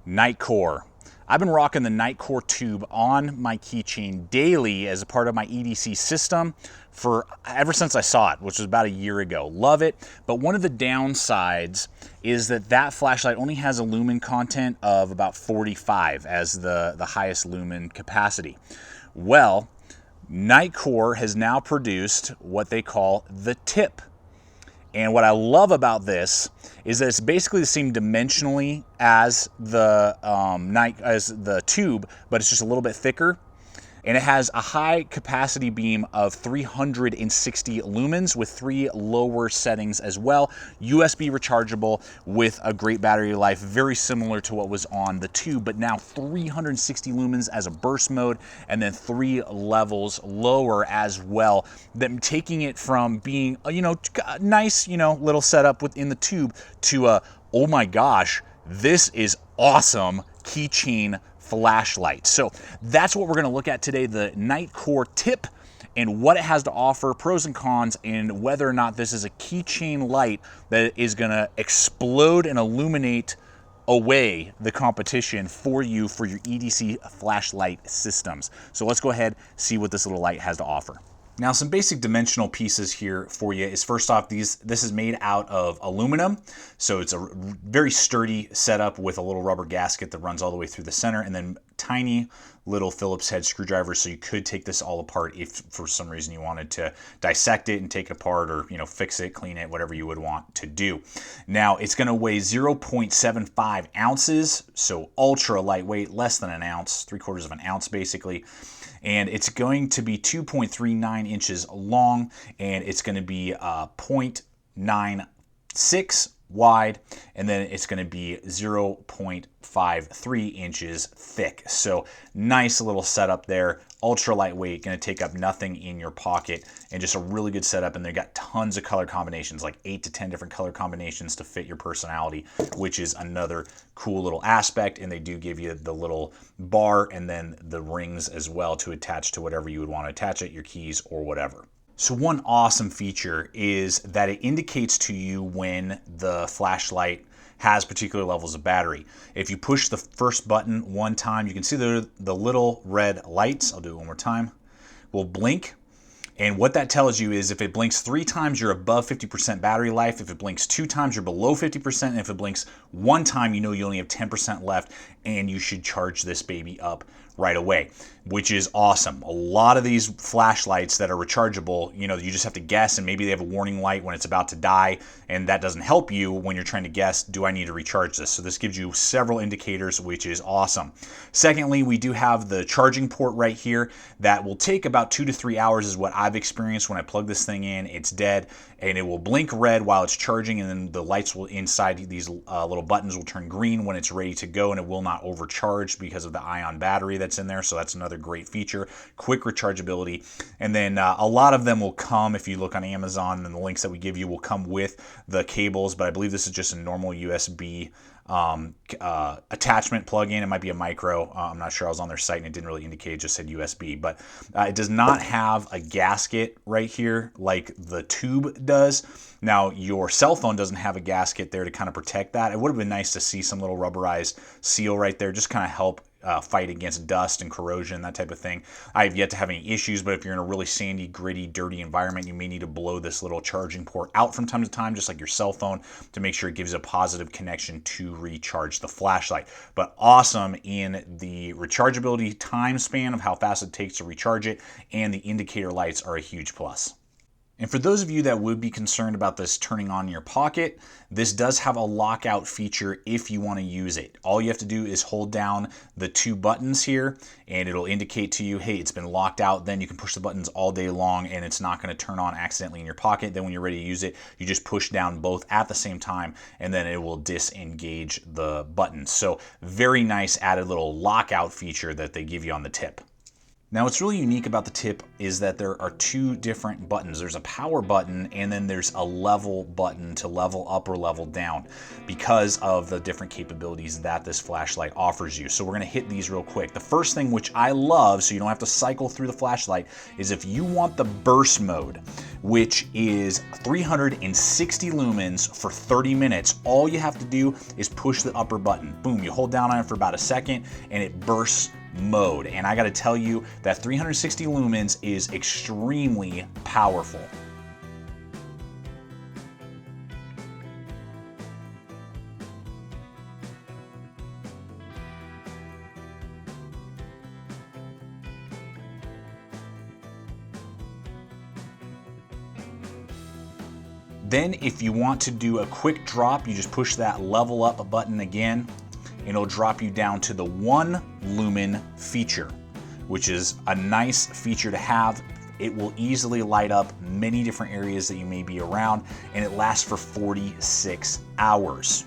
Nitecore. I've been rocking the Nitecore tube on my keychain daily as a part of my EDC system for ever since I saw it, which was about a year ago. Love it, but one of the downsides is that flashlight only has a lumen content of about 45 as the highest lumen capacity. Well, Nitecore has now produced what they call the tip. And what I love about this is that it's basically the same dimensionally as the tube, but it's just a little bit thicker. And it has a high capacity beam of 360 lumens with 3 lower settings as well. USB rechargeable with a great battery life, very similar to what was on the tube, but now 360 lumens as a burst mode, and then 3 levels lower as well. Then taking it from being a nice little setup within the tube to a, oh my gosh, this is awesome keychain flashlight. So that's what we're going to look at today, the Nitecore tip and what it has to offer, pros and cons, and whether or not this is a keychain light that is going to explode and illuminate away the competition for you for your EDC flashlight systems. So let's go ahead, see what this little light has to offer. Now, some basic dimensional pieces here for you is, first off, this is made out of aluminum. So it's a very sturdy setup with a little rubber gasket that runs all the way through the center, and then tiny little Phillips head screwdrivers. So you could take this all apart if for some reason you wanted to dissect it and take it apart, or fix it, clean it, whatever you would want to do. Now, it's going to weigh 0.75 ounces, so ultra lightweight, less than an ounce, 3/4 of an ounce basically. And it's going to be 2.39 inches long, and it's going to be 0.96 wide, and then it's going to be 0.53 inches thick. So nice little setup there, ultra lightweight, going to take up nothing in your pocket, and just a really good setup. And they've got tons of color combinations, like 8 to 10 different color combinations to fit your personality, which is another cool little aspect. And they do give you the little bar and then the rings as well to attach to whatever you would want to attach it, your keys or whatever. So one awesome feature is that it indicates to you when the flashlight has particular levels of battery. If you push the first button one time, you can see the little red lights, I'll do it one more time, will blink. And what that tells you is if it blinks 3 times, you're above 50% battery life. If it blinks 2 times, you're below 50%. And if it blinks 1 time, you only have 10% left, and you should charge this baby up right away, which is awesome. A lot of these flashlights that are rechargeable, you just have to guess, and maybe they have a warning light when it's about to die, and that doesn't help you when you're trying to guess, do I need to recharge this? So this gives you several indicators, which is awesome. Secondly, we do have the charging port right here that will take about 2 to 3 hours is what I've experienced. When I plug this thing in, it's dead, and it will blink red while it's charging, and then the lights will inside these little buttons will turn green when it's ready to go, and it will not overcharge because of the ion battery that's in there. So that's another great feature. Quick rechargeability. And then a lot of them will come, if you look on Amazon, and the links that we give you will come with the cables, but I believe this is just a normal USB attachment plug-in. It might be a micro. I'm not sure. I was on their site and it didn't really indicate, it just said USB, but it does not have a gasket right here like the tube does. Now, your cell phone doesn't have a gasket there to kind of protect that. It would have been nice to see some little rubberized seal right there, just kind of help fight against dust and corrosion, that type of thing. I have yet to have any issues, but if you're in a really sandy, gritty, dirty environment, you may need to blow this little charging port out from time to time, just like your cell phone, to make sure it gives a positive connection to recharge the flashlight. But awesome in the rechargeability time span of how fast it takes to recharge it, and the indicator lights are a huge plus. And for those of you that would be concerned about this turning on in your pocket, this does have a lockout feature if you want to use it. All you have to do is hold down the 2 buttons here, and it'll indicate to you, hey, it's been locked out. Then you can push the buttons all day long, and it's not going to turn on accidentally in your pocket. Then when you're ready to use it, you just push down both at the same time, and then it will disengage the buttons. So very nice added little lockout feature that they give you on the tip. Now what's really unique about the tip is that there are two different buttons. There's a power button and then there's a level button to level up or level down because of the different capabilities that this flashlight offers you. So we're gonna hit these real quick. The first thing, which I love, so you don't have to cycle through the flashlight, is if you want the burst mode, which is 360 lumens for 30 minutes, all you have to do is push the upper button. Boom, you hold down on it for about a second and it bursts mode. And I gotta tell you that 360 lumens is extremely powerful. Then if you want to do a quick drop, you just push that level up button again, and it'll drop you down to the 1 lumen feature, which is a nice feature to have. It will easily light up many different areas that you may be around, and it lasts for 46 hours.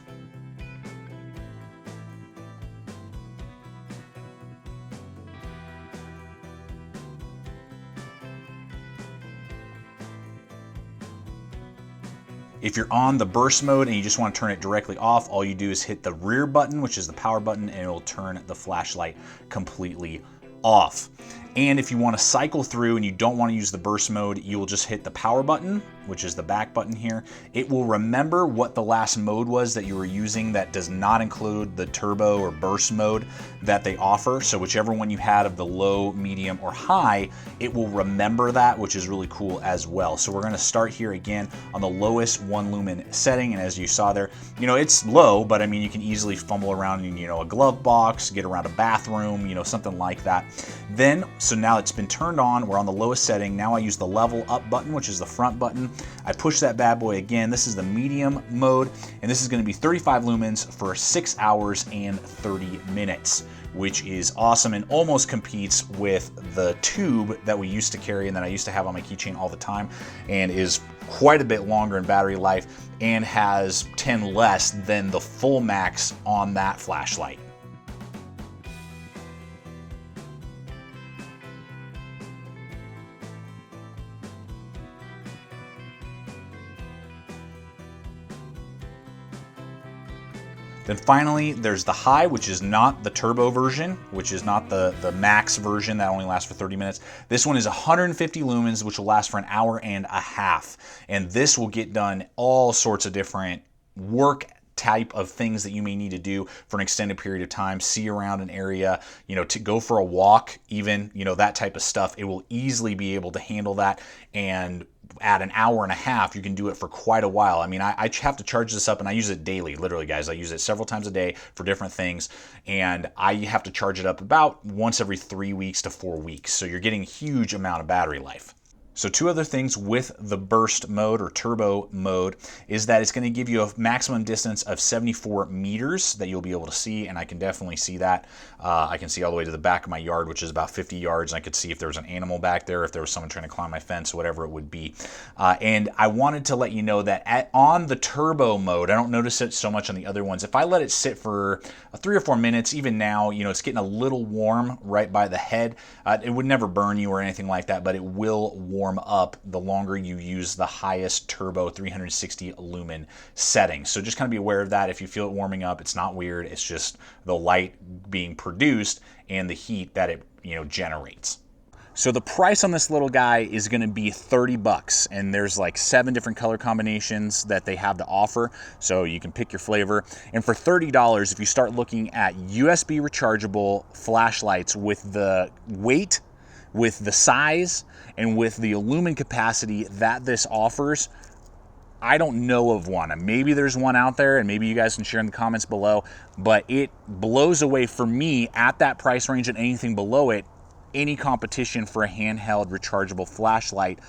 If you're on the burst mode and you just want to turn it directly off, all you do is hit the rear button, which is the power button, and it'll turn the flashlight completely off. And if you want to cycle through and you don't want to use the burst mode, you will just hit the power button, which is the back button here. It will remember what the last mode was that you were using that does not include the turbo or burst mode that they offer. So whichever one you had of the low, medium, or high, it will remember that, which is really cool as well. So we're going to start here again on the lowest 1 lumen setting. And as you saw there, you know, it's low, but I mean, you can easily fumble around in, you know, a glove box, get around a bathroom, you know, something like that. Then, so now it's been turned on, we're on the lowest setting. Now I use the level up button, which is the front button. I push that bad boy again. This is the medium mode, and this is going to be 35 lumens for 6 hours and 30 minutes, which is awesome and almost competes with the tube that we used to carry and that I used to have on my keychain all the time, and is quite a bit longer in battery life and has 10 less than the full max on that flashlight. Then finally, there's the high, which is not the turbo version, which is not the max version that only lasts for 30 minutes. This one is 150 lumens, which will last for an hour and a half. And this will get done all sorts of different work type of things that you may need to do for an extended period of time, see around an area, you know, to go for a walk, even, you know, that type of stuff. It will easily be able to handle that, and at an hour and a half, you can do it for quite a while. I mean, I have to charge this up, and I use it daily, literally, guys. I use it several times a day for different things, and I have to charge it up about once every 3 weeks to 4 weeks. So you're getting a huge amount of battery life. So two other things with the burst mode or turbo mode is that it's going to give you a maximum distance of 74 meters that you'll be able to see, and I can definitely see that. I can see all the way to the back of my yard, which is about 50 yards, and I could see if there was an animal back there, if there was someone trying to climb my fence, whatever it would be. And I wanted to let you know that on the turbo mode, I don't notice it so much on the other ones. If I let it sit for 3 or 4 minutes, even now, you know, it's getting a little warm right by the head. It would never burn you or anything like that, but it will warm up the longer you use the highest turbo 360 lumen setting. So just kind of be aware of that. If you feel it warming up, it's not weird. It's just the light being produced and the heat that it, you know, generates. So the price on this little guy is going to be 30 bucks, and there's like 7 different color combinations that they have to offer, so you can pick your flavor. And for $30, if you start looking at USB rechargeable flashlights with the weight, with the size, and with the lumen capacity that this offers, I don't know of one. Maybe there's one out there, and maybe you guys can share in the comments below, but it blows away for me at that price range and anything below it, any competition for a handheld rechargeable flashlight.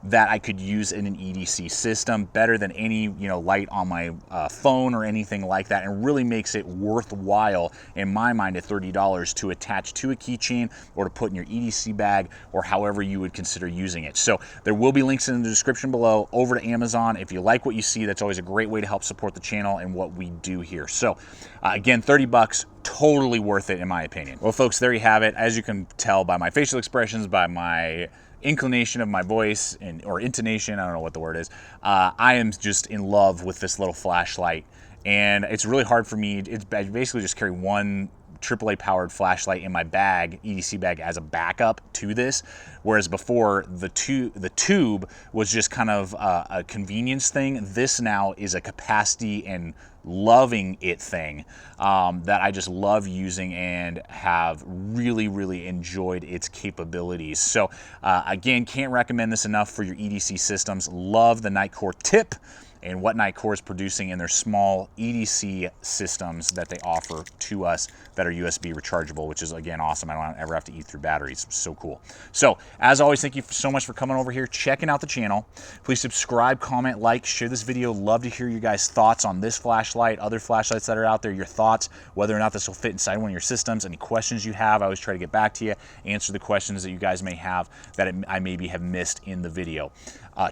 that I could use in an EDC system, better than any, you know, light on my phone or anything like that, and really makes it worthwhile in my mind at $30 to attach to a keychain or to put in your EDC bag or however you would consider using it. So there will be links in the description below over to Amazon. If you like what you see, that's always a great way to help support the channel and what we do here. So again, 30 bucks, totally worth it in my opinion. Well folks, there you have it. As you can tell by my facial expressions, by my inclination of my voice or intonation, I don't know what the word is, I am just in love with this little flashlight, and it's really hard for me. I basically just carry one AAA powered flashlight in my bag, EDC bag, as a backup to this, whereas before the tube was just kind of a convenience thing. This now is a capacity and loving it thing that I just love using and have really enjoyed its capabilities. So again, can't recommend this enough for your EDC systems. Love the Nitecore tip and what Nitecore is producing in their small EDC systems that they offer to us that are USB rechargeable, which is again awesome. I don't ever have to eat through batteries. So cool. So as always, thank you so much for coming over here, checking out the channel. Please subscribe, comment, like, share this video. Love to hear you guys' thoughts on this flashlight, other flashlights that are out there, your thoughts, whether or not this will fit inside one of your systems, any questions you have. I always try to get back to you, answer the questions that you guys may have that I maybe have missed in the video.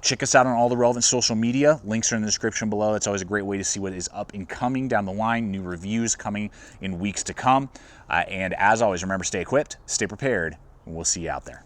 Check us out on all the relevant social media. Links are in the description below. It's always a great way to see what is up and coming down the line, new reviews coming in weeks to come. And as always, remember, stay equipped, stay prepared, and we'll see you out there.